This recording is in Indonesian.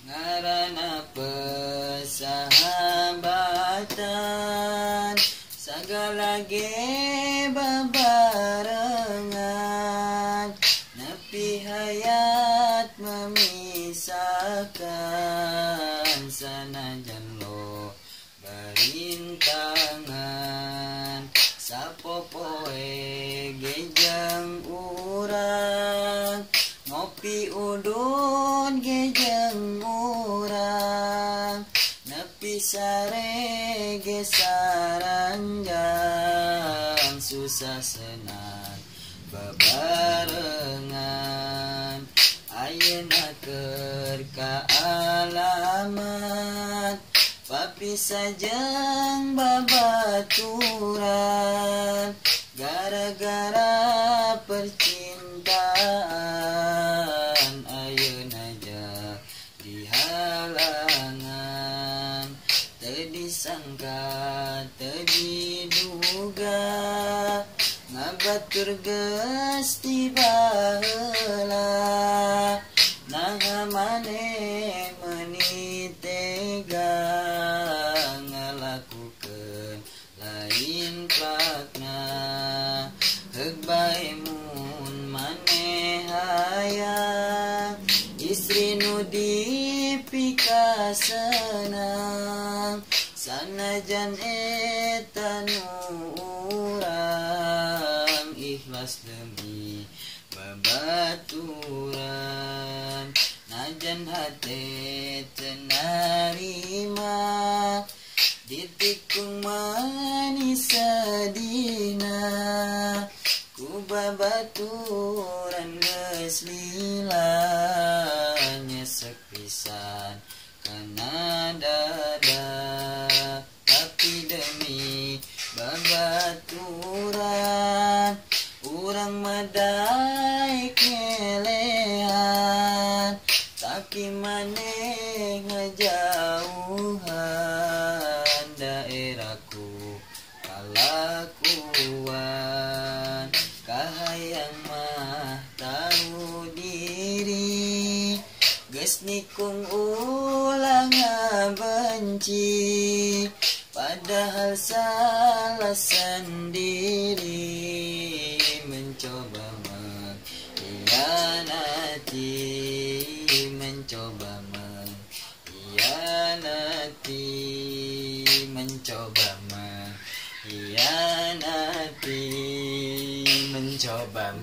Ngaranna persahabatan sagala ge babarengan nepi hayat memisahkan sanajan lo berintangan sapopoe gejeng urang ngopi udun gejeng urang nepi sare ge saranjang susah senang bebarengan ayeuna keur ka alamat papisah jeung babaturan gara-gara percintaan ayeuna jadi halangan teu disangka teu diduga ngabatur geus tiba heula naha maneh meuni tega ngalakukeun lain prakna heug bae mun maneh hayang istri nu dipikasenang sanajan eta nu urang ikhlas demi babaturan najan hate teu narima ditikung manis sedina ku babaturan geus lila nyesek pisan kana dada tapi demi babaturan urang madai kelehan tapi maneh ngajauhan daerahku kalakuan kahayang mah tahu diri geus nikung ulah ngabenci padahal salah sendiri mencoba mengkhianati mencoba mengkhianati mencoba mengkhianati mencoba